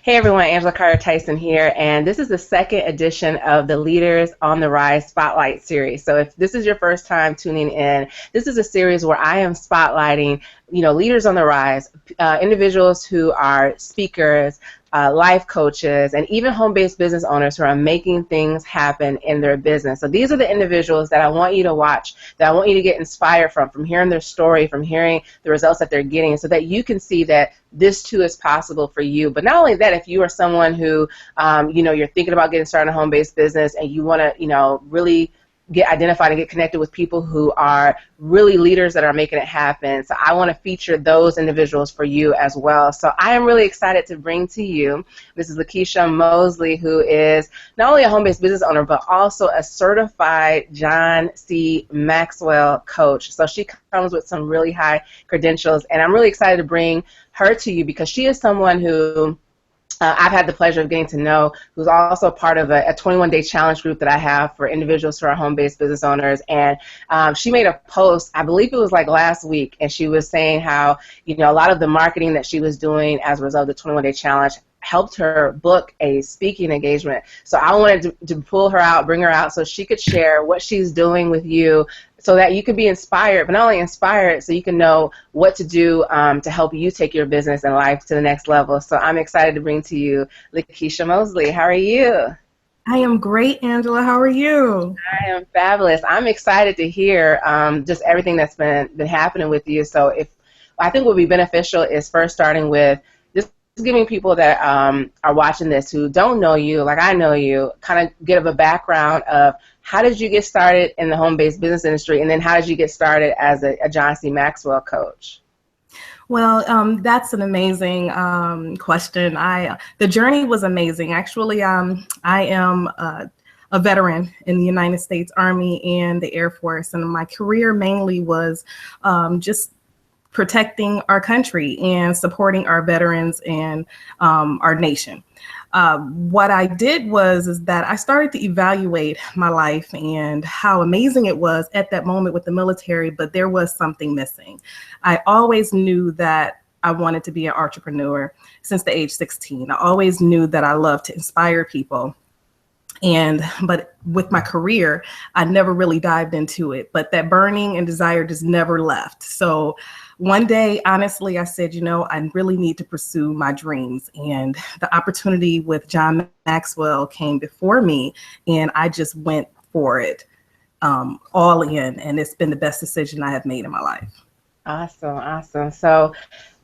Hey everyone, Angela Carter Tyson here, and this is the second edition of the Leaders on the Rise Spotlight series. So if this is your first time tuning in, this is a series where I am spotlighting, leaders on the rise, individuals who are speakers, life coaches, and even home-based business owners who are making things happen in their business. So these are the individuals that I want you to watch, that I want you to get inspired from hearing their story, from hearing the results that they're getting, so that you can see that this too is possible for you. But not only that, if you are someone who, you're thinking about getting started in a home-based business and you want to, really get identified and get connected with people who are really leaders that are making it happen. So I want to feature those individuals for you as well. So I am really excited to bring to you, this is LeKeisha Mosley, who is not only a home-based business owner, but also a certified John C. Maxwell coach. So she comes with some really high credentials, and I'm really excited to bring her to you because she is someone who I've had the pleasure of getting to know, who's also part of a 21-day challenge group that I have for individuals who are home-based business owners. And she made a post, I believe it was like last week, and she was saying how, a lot of the marketing that she was doing as a result of the 21-day challenge helped her book a speaking engagement. So I wanted to pull her out, bring her out, so she could share what she's doing with you, so that you can be inspired, but not only inspired, so you can know what to do to help you take your business and life to the next level. So I'm excited to bring to you LeKeisha Mosley. How are you? I am great, Angela. How are you? I am fabulous. I'm excited to hear just everything that's been happening with you. So I think what would be beneficial is first starting with just giving people that are watching this who don't know you, like I know you, kind of give a background of how did you get started in the home-based business industry, and then how did you get started as a John C. Maxwell coach? Well, that's an amazing question. The journey was amazing. Actually, I am a veteran in the United States Army and the Air Force, and my career mainly was just protecting our country and supporting our veterans and our nation. What I did is that I started to evaluate my life and how amazing it was at that moment with the military, but there was something missing. I always knew that I wanted to be an entrepreneur since the age 16. I always knew that I loved to inspire people. But with my career, I never really dived into it, but that burning and desire just never left. So one day, honestly, I said, I really need to pursue my dreams. And the opportunity with John Maxwell came before me, and I just went for it all in. And it's been the best decision I have made in my life. Awesome, awesome. So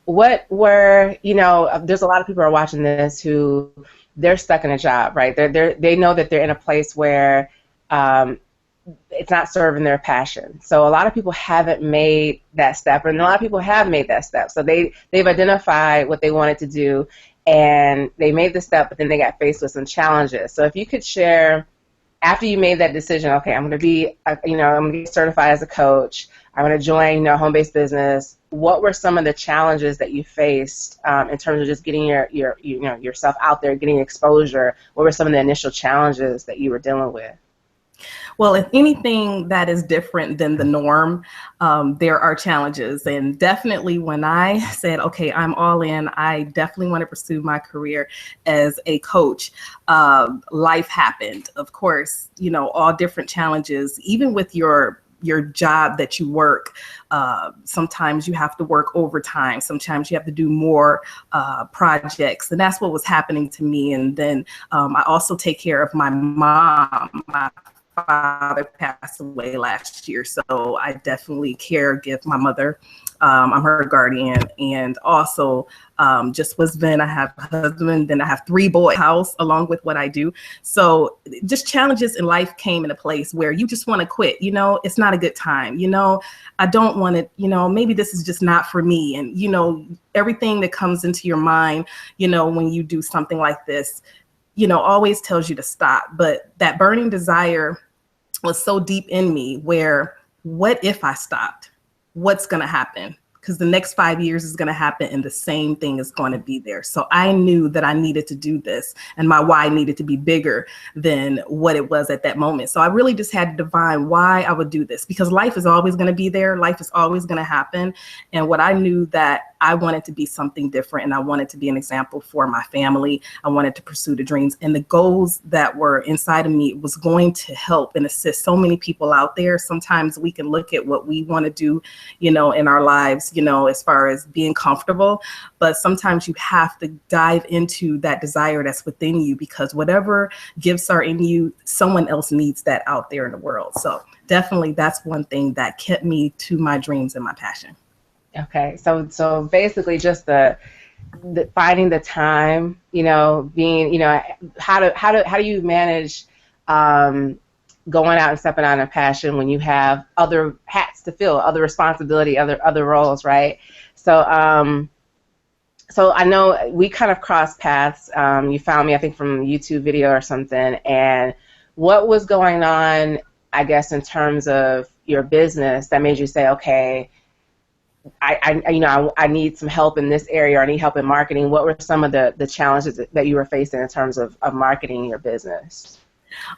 what were, there's a lot of people who are watching this who they're stuck in a job, right? They know that they're in a place where it's not serving their passion. So a lot of people haven't made that step, and a lot of people have made that step. So they've identified what they wanted to do, and they made the step, but then they got faced with some challenges. So if you could share, after you made that decision, okay, I'm going to get certified as a coach, I'm going to join, home-based business. What were some of the challenges that you faced in terms of just getting yourself out there, getting exposure? What were some of the initial challenges that you were dealing with? Well, if anything that is different than the norm, there are challenges. And definitely when I said, okay, I'm all in, I definitely want to pursue my career as a coach, life happened. Of course, all different challenges, even with your job that you work. Sometimes you have to work overtime. Sometimes you have to do more projects. And that's what was happening to me. And then I also take care of my mom. My father passed away last year, so I definitely give my mother. I'm her guardian, and also just then I have a husband, then I have 3 boys house along with what I do. So just challenges in life came in a place where you just want to quit. It's not a good time. I don't want to, maybe this is just not for me. And, everything that comes into your mind, when you do something like this, always tells you to stop. But that burning desire was so deep in me where, what if I stopped? What's going to happen? because the next 5 years is going to happen and the same thing is going to be there. So I knew that I needed to do this, and my why needed to be bigger than what it was at that moment. So I really just had to define why I would do this, because life is always going to be there. Life is always going to happen. And what I knew that I wanted to be something different, and I wanted to be an example for my family. I wanted to pursue the dreams and the goals that were inside of me was going to help and assist so many people out there. Sometimes we can look at what we want to do, in our lives, as far as being comfortable, but sometimes you have to dive into that desire that's within you, because whatever gifts are in you, someone else needs that out there in the world. So definitely that's one thing that kept me to my dreams and my passion. Okay, so basically just the finding the time, being, how do you manage going out and stepping on a passion when you have other hats to fill, other responsibility, other roles, right? So so I know we kind of crossed paths. You found me, I think, from a YouTube video or something. And what was going on, I guess, in terms of your business that made you say, okay, I need some help in this area, or I need help in marketing? What were some of the challenges that you were facing in terms of marketing your business?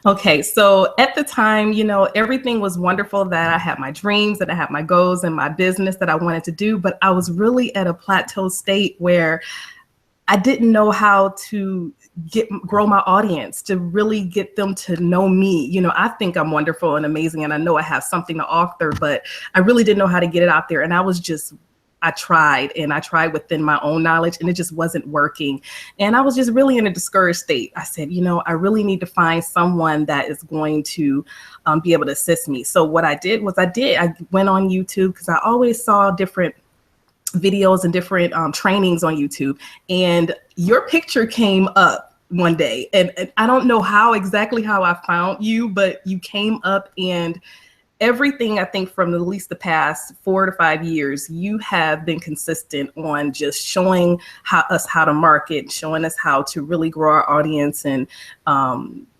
Okay, so at the time, everything was wonderful, that I had my dreams, that I had my goals and my business that I wanted to do, but I was really at a plateau state where I didn't know how to grow my audience, to really get them to know me. I think I'm wonderful and amazing, and I know I have something to offer, but I really didn't know how to get it out there. And I tried within my own knowledge, and it just wasn't working. And I was just really in a discouraged state. I said, I really need to find someone that is going to be able to assist me. So what I did was I went on YouTube, because I always saw different videos and different trainings on YouTube, and your picture came up one day, and I don't know exactly how I found you, but you came up, and everything, I think, from at least the past 4 to 5 years, you have been consistent on just showing us how to market, showing us how to really grow our audience, and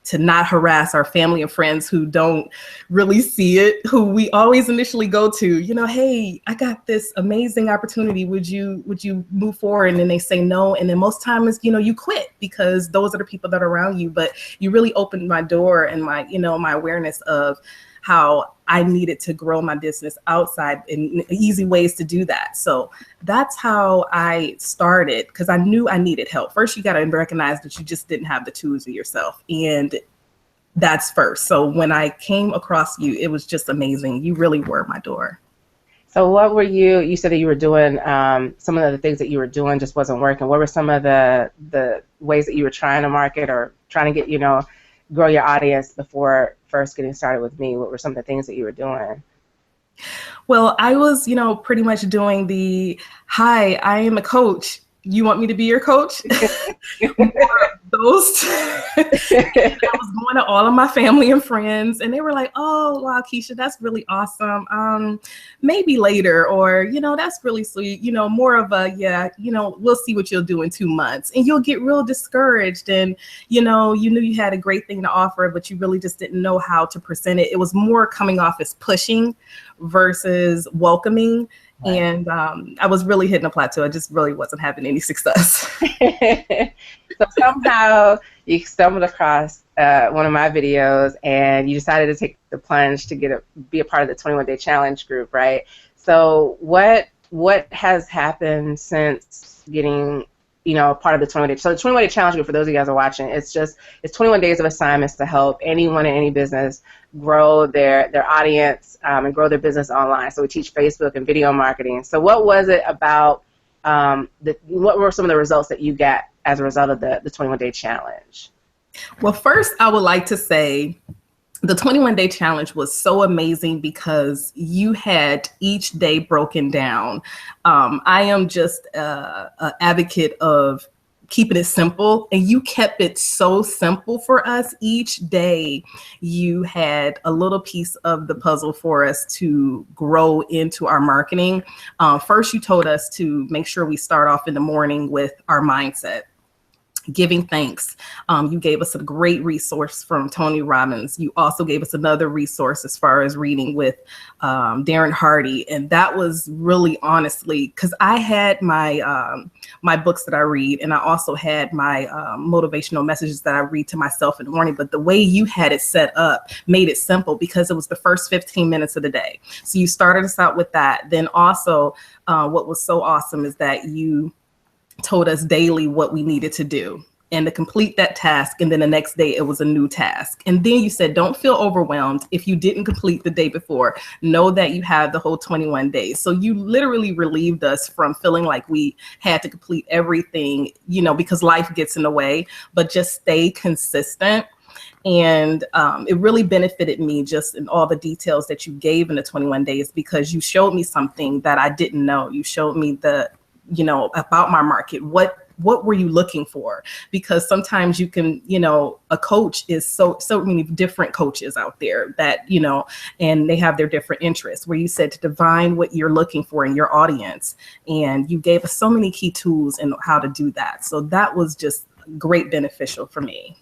to not harass our family and friends who don't really see it, who we always initially go to, hey, I got this amazing opportunity. Would you move forward? And then they say no. And then most times, you quit, because those are the people that are around you. But you really opened my door and my awareness of how I needed to grow my business outside, and easy ways to do that. So that's how I started, because I knew I needed help. First, you got to recognize that you just didn't have the tools of yourself. And that's first. So when I came across you, it was just amazing. You really were my door. So what were you said that you were doing, some of the things that you were doing just wasn't working. What were some of the ways that you were trying to market, or trying to get, grow your audience before first getting started with me? What were some of the things that you were doing? Well, I was, pretty much doing hi, I am a coach. You want me to be your coach? Those. I was going to all of my family and friends, and they were like, oh, wow, Keisha, that's really awesome. Maybe later, or, that's really sweet. More of a, yeah, we'll see what you'll do in 2 months. And you'll get real discouraged. And, you knew you had a great thing to offer, but you really just didn't know how to present it. It was more coming off as pushing versus welcoming. Right. And I was really hitting a plateau. I just really wasn't having any success. So somehow you stumbled across one of my videos, and you decided to take the plunge to be a part of the 21-day challenge group, right? So what has happened since getting part of the 21-day? So the 21-day challenge group, for those of you guys who are watching, it's 21 days of assignments to help anyone in any business grow their audience and grow their business online. So we teach Facebook and video marketing. So what was it about? What were some of the results that you got as a result of the 21-day challenge? Well, first, I would like to say the 21-day challenge was so amazing, because you had each day broken down. I am just an advocate of keeping it simple, and you kept it so simple for us. Each day you had a little piece of the puzzle for us to grow into our marketing. First, you told us to make sure we start off in the morning with our mindset. giving thanks. You gave us a great resource from Tony Robbins. You also gave us another resource as far as reading with Darren Hardy. And that was really, honestly, because I had my books that I read, and I also had my motivational messages that I read to myself in the morning. But the way you had it set up made it simple, because it was the first 15 minutes of the day. So you started us out with that. Then also what was so awesome is that you told us daily what we needed to do and to complete that task. And then the next day it was a new task. And then you said, don't feel overwhelmed if you didn't complete the day before. Know that you have the whole 21 days. So you literally relieved us from feeling like we had to complete everything, because life gets in the way, but just stay consistent. And it really benefited me just in all the details that you gave in the 21 days, because you showed me something that I didn't know. You showed me about my market. What were you looking for? Because sometimes you can, a coach is so many different coaches out there that, and they have their different interests, where you said to divine what you're looking for in your audience. And you gave us so many key tools and how to do that. So that was just great beneficial for me.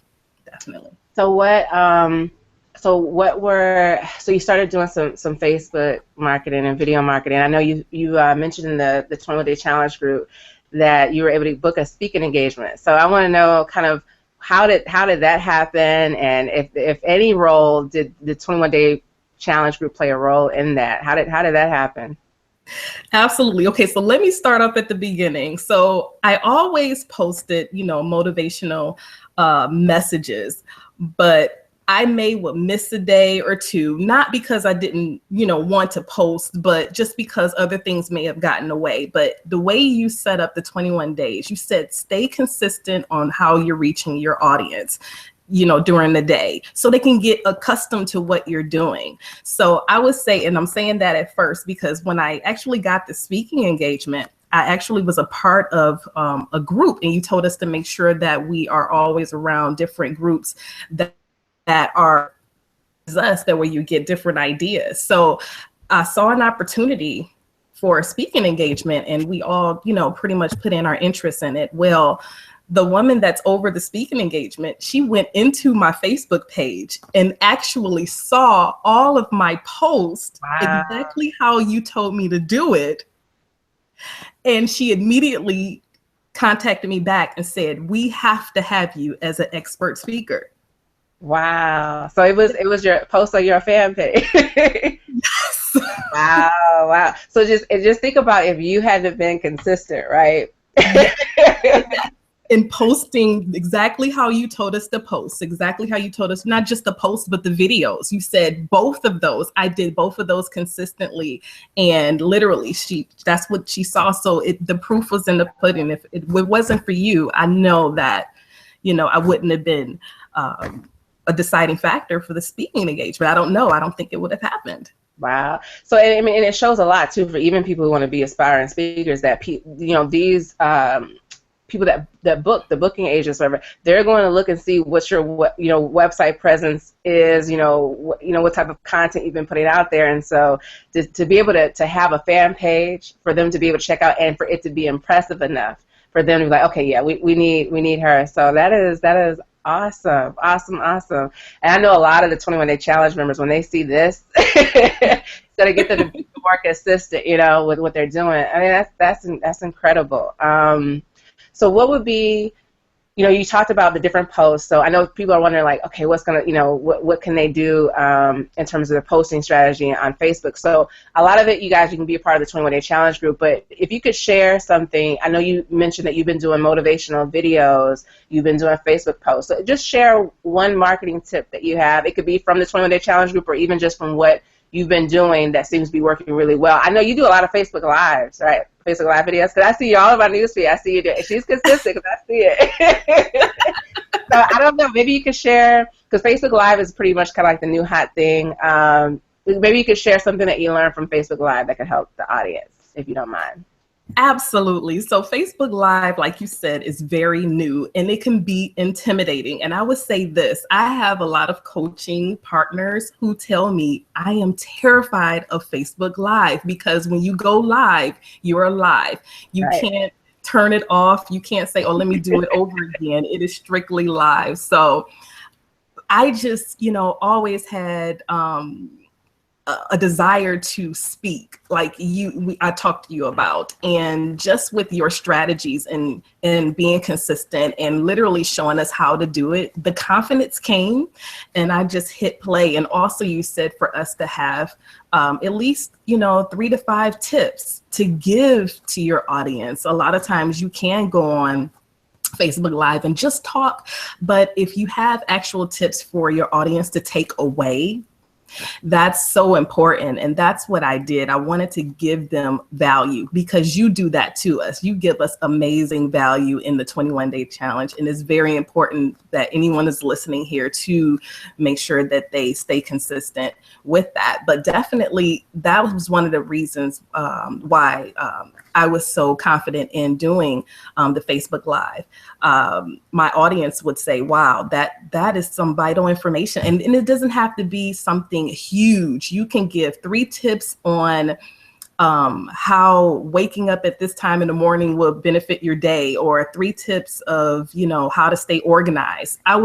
Definitely. So you started doing some Facebook marketing and video marketing. I know you mentioned in the 21-day challenge group that you were able to book a speaking engagement. So I want to know kind of how did that happen, and if any role did the 21-day challenge group play a role in that? How did that happen? Absolutely. Okay, so let me start up at the beginning. So I always posted, motivational messages, but I may miss a day or two, not because I didn't, want to post, but just because other things may have gotten away. But the way you set up the 21 days, you said stay consistent on how you're reaching your audience, during the day, so they can get accustomed to what you're doing. So I would say, and I'm saying that at first, because when I actually got the speaking engagement, I actually was a part of a group, and you told us to make sure that we are always around different groups that are us, that way you get different ideas. So I saw an opportunity for a speaking engagement, and we all, pretty much put in our interest in it. Well, the woman that's over the speaking engagement, she went into my Facebook page and actually saw all of my posts. Wow. Exactly how you told me to do it. And she immediately contacted me back and said, we have to have you as an expert speaker. Wow. So it was your post on your fan page. Yes. Wow. So just think about if you hadn't been consistent, right? In posting exactly how you told us to post, exactly how you told us, not just the post, but the videos. You said both of those. I did both of those consistently, and literally that's what she saw. So the proof was in the pudding. If it wasn't for you, I know that, I wouldn't have been a deciding factor for the speaking engagement. I don't know. I don't think it would have happened. Wow. So, I mean, and it shows a lot too for even people who want to be aspiring speakers, that these people that book, the booking agents, whatever, they're going to look and see what your website presence is, what type of content you've been putting out there. And so to be able to have a fan page for them to be able to check out, and for it to be impressive enough for them to be like, okay, yeah, we need her. So that is awesome. And I know a lot of the 21-day challenge members, when they see this, it's gonna get them to be more consistent, with what they're doing. I mean, that's incredible. So what would be, you talked about the different posts. So I know people are wondering, like, okay, what's gonna, what can they do in terms of their posting strategy on Facebook? So a lot of it, you can be a part of the 21-day challenge group. But if you could share something, I know you mentioned that you've been doing motivational videos, you've been doing Facebook posts. So just share one marketing tip that you have. It could be from the 21-day challenge group, or even just from what you've been doing that seems to be working really well. I know you do a lot of Facebook Lives, right? Facebook Live videos, because I see you all over my newsfeed. I see you do. She's consistent because I see it. So I don't know. Maybe you could share, because Facebook Live is pretty much kind of like the new hot thing. Maybe you could share something that you learned from Facebook Live that could help the audience, if you don't mind. Absolutely. So Facebook Live, like you said, is very new, and it can be intimidating. And I would say this, I have a lot of coaching partners who tell me I am terrified of Facebook Live, because when you go live, you are live. You can't turn it off. You can't say, oh, let me do it over again. It is strictly live. So I just, always had a desire to speak like I talked to you about, and just with your strategies and being consistent and literally showing us how to do it, the confidence came, and I just hit play. And also you said for us to have at least, 3 to 5 tips to give to your audience. A lot of times you can go on Facebook Live and just talk, but if you have actual tips for your audience to take away, that's so important. And that's what I did. I wanted to give them value, because you do that to us. You give us amazing value in the 21-day challenge. And it's very important that anyone is listening here to make sure that they stay consistent with that. But definitely that was one of the reasons why I was so confident in doing the Facebook Live. My audience would say, wow, that is some vital information. And it doesn't have to be something huge. You can give 3 tips on how waking up at this time in the morning will benefit your day, or 3 tips of, how to stay organized. I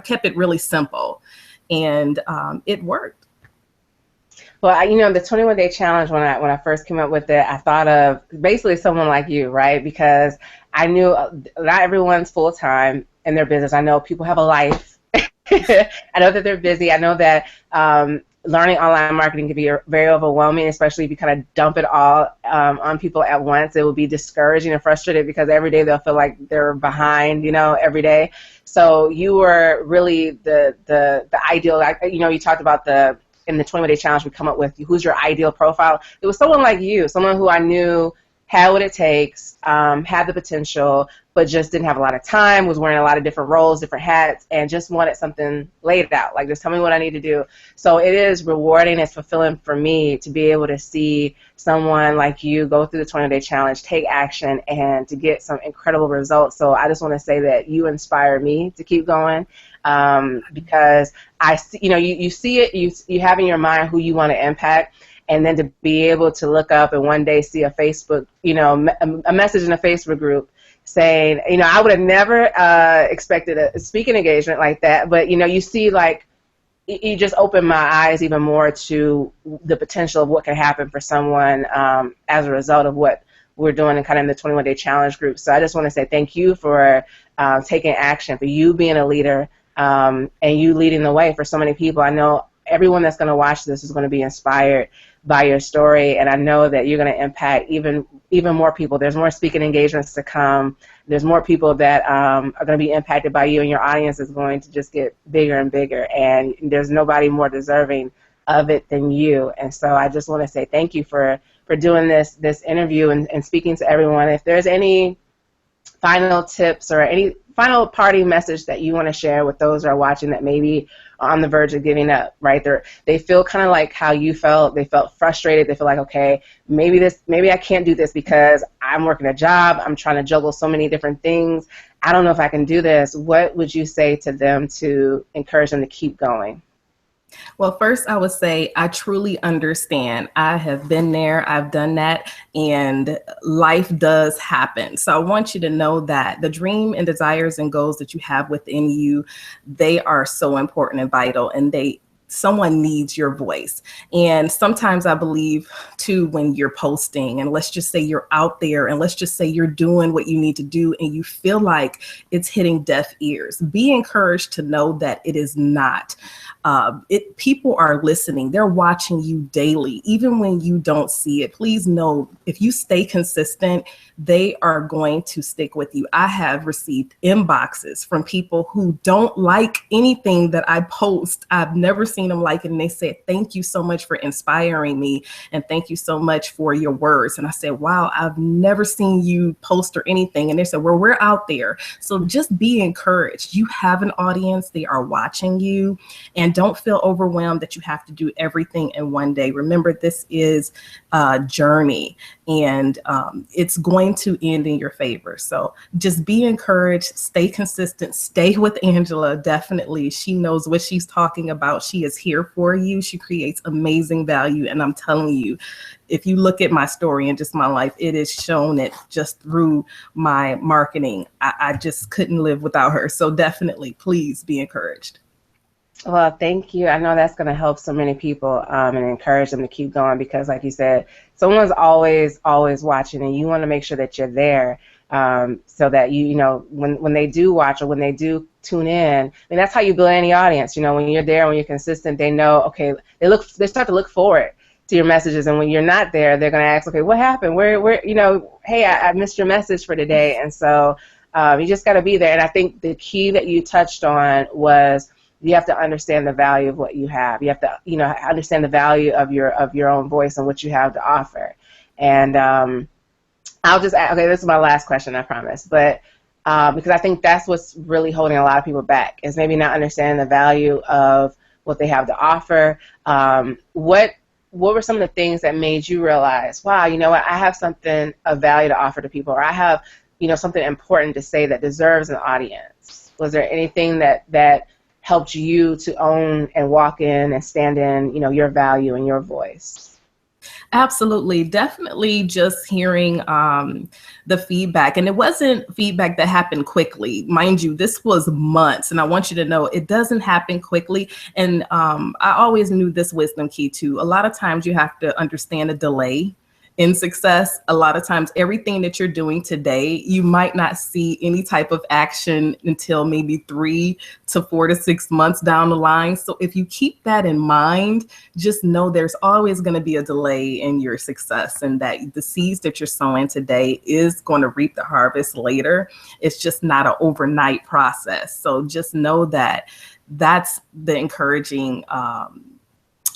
kept it really simple, and it worked. Well, the 21-day challenge, when I first came up with it, I thought of basically someone like you, right? Because I knew not everyone's full-time in their business. I know people have a life. I know that they're busy. I know that learning online marketing can be very overwhelming, especially if you kind of dump it all on people at once. It will be discouraging and frustrated, because every day they'll feel like they're behind, every day. So you were really the ideal. You talked about in the 21-day challenge, we come up with who's your ideal profile. It was someone like you, someone who I knew had what it takes, had the potential, but just didn't have a lot of time, was wearing a lot of different roles, different hats, and just wanted something laid out, like just tell me what I need to do. So it is rewarding, it's fulfilling for me to be able to see someone like you go through the 20-day challenge, take action, and to get some incredible results. So I just want to say that you inspire me to keep going, because I see, you see it, you have in your mind who you want to impact. And then to be able to look up and one day see a Facebook, a message in a Facebook group saying, I would have never expected a speaking engagement like that. But, you see, like, you just open my eyes even more to the potential of what can happen for someone as a result of what we're doing in the 21-day challenge group. So I just want to say thank you for taking action, for you being a leader, and you leading the way for so many people. I know everyone that's going to watch this is going to be inspired by your story, and I know that you're going to impact even more people. There's more speaking engagements to come. There's more people that are going to be impacted by you, and your audience is going to just get bigger and bigger, and there's nobody more deserving of it than you. And so I just want to say thank you for doing this interview and speaking to everyone. If there's any final tips or any final parting message that you want to share with those who are watching that maybe are on the verge of giving up, right? They feel kind of like how you felt. They felt frustrated. They feel like, okay, maybe I can't do this because I'm working a job. I'm trying to juggle so many different things. I don't know if I can do this. What would you say to them to encourage them to keep going? Well, first I would say I truly understand. I have been there, I've done that, and life does happen. So I want you to know that the dream and desires and goals that you have within you, they are so important and vital, and someone needs your voice. And sometimes I believe too, when you're posting and let's just say you're out there and let's just say you're doing what you need to do and you feel like it's hitting deaf ears, be encouraged to know that it is not. People are listening. They're watching you daily, even when you don't see it. Please know, if you stay consistent, they are going to stick with you. I have received inboxes from people who don't like anything that I post. I've never seen them like it. And they said, thank you so much for inspiring me. And thank you so much for your words. And I said, wow, I've never seen you post or anything. And they said, well, we're out there. So just be encouraged. You have an audience. They are watching you. And don't feel overwhelmed that you have to do everything in one day. Remember, this is a journey, and it's going to end in your favor. So just be encouraged, stay consistent, stay with Angela. Definitely. She knows what she's talking about. She is is here for you. She creates amazing value. And I'm telling you, if you look at my story and just my life, it is shown it just through my marketing. I just couldn't live without her. So definitely, please be encouraged. Well, thank you. I know that's going to help so many people and encourage them to keep going because, like you said, someone's always watching, and you want to make sure that you're there so that you know, when they do watch or when they do tune in. I mean, that's how you build any audience. You know, when you're there, when you're consistent, they know. Okay, they start to look forward to your messages, and when you're not there, they're going to ask, okay, what happened? Where, you know, hey, I missed your message for today, and so you just got to be there. And I think the key that you touched on was, you have to understand the value of what you have. You have to, you know, understand the value of your own voice and what you have to offer. And I'll just add, okay, this is my last question, I promise. But because I think that's what's really holding a lot of people back, is maybe not understanding the value of what they have to offer. What were some of the things that made you realize, wow, you know what, I have something of value to offer to people, or I have, you know, something important to say that deserves an audience? Was there anything that helped you to own and walk in and stand in, you know, your value and your voice? Absolutely. Definitely just hearing the feedback. And it wasn't feedback that happened quickly. Mind you, this was months. And I want you to know it doesn't happen quickly. And I always knew this wisdom key too. A lot of times you have to understand a delay in success. A lot of times everything that you're doing today, you might not see any type of action until maybe 3 to 4 to 6 months down the line. So if you keep that in mind, just know there's always going to be a delay in your success, and that the seeds that you're sowing today is going to reap the harvest later. It's just not an overnight process. So just know that that's the encouraging,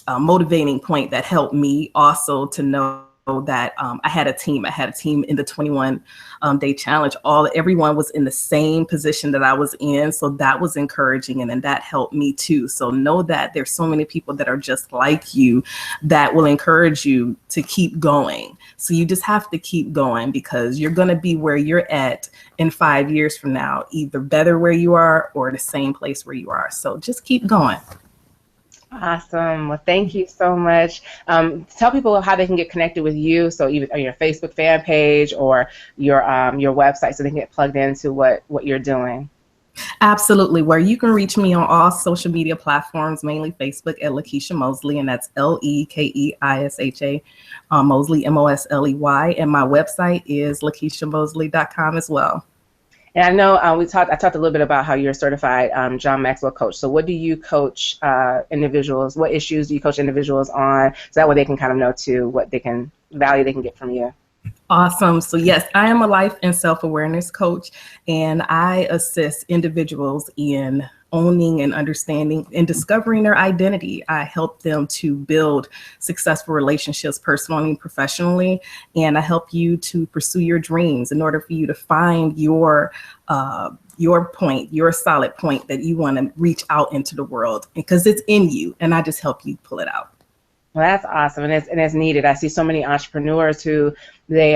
motivating point that helped me also to know that I had a team. I had a team in the 21-day challenge. Everyone was in the same position that I was in, so that was encouraging, and then that helped me too. So know that there's so many people that are just like you that will encourage you to keep going. So you just have to keep going, because you're going to be where you're at in 5 years from now, either better where you are or the same place where you are. So just keep going. Awesome. Well, thank you so much. Tell people how they can get connected with you, so either on your Facebook fan page or your website, so they can get plugged into what you're doing. Absolutely. Where you can reach me on all social media platforms, mainly Facebook at LeKeisha Mosley, and that's LeKeisha, Mosley, Mosley. And my website is LeKeishaMosley.com as well. And I know I talked a little bit about how you're a certified John Maxwell coach. So what do you coach individuals? What issues do you coach individuals on? So that way they can kind of know too what value they can get from you. Awesome. So yes, I am a life and self-awareness coach, and I assist individuals in owning and understanding and discovering their identity. I help them to build successful relationships personally and professionally, and I help you to pursue your dreams in order for you to find your point, your solid point that you want to reach out into the world, because it's in you, and I just help you pull it out. Well, that's awesome, and it's needed. I see so many entrepreneurs who they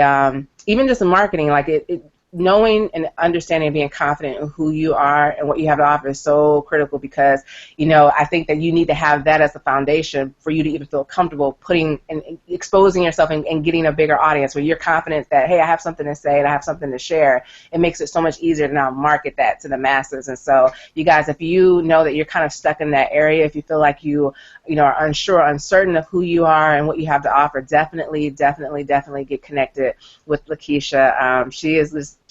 even just in marketing, like knowing and understanding and being confident in who you are and what you have to offer is so critical, because, you know, I think that you need to have that as a foundation for you to even feel comfortable putting and exposing yourself and getting a bigger audience, where you're confident that, hey, I have something to say and I have something to share. It makes it so much easier to now market that to the masses. And so you guys, if you know that you're kind of stuck in that area, if you feel like you are unsure, uncertain of who you are and what you have to offer, definitely get connected with LeKeisha.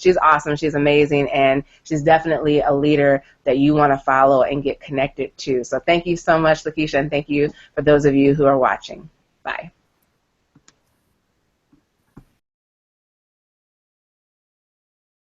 She's awesome. She's amazing, and she's definitely a leader that you want to follow and get connected to. So thank you so much, LeKeisha, and thank you for those of you who are watching. Bye.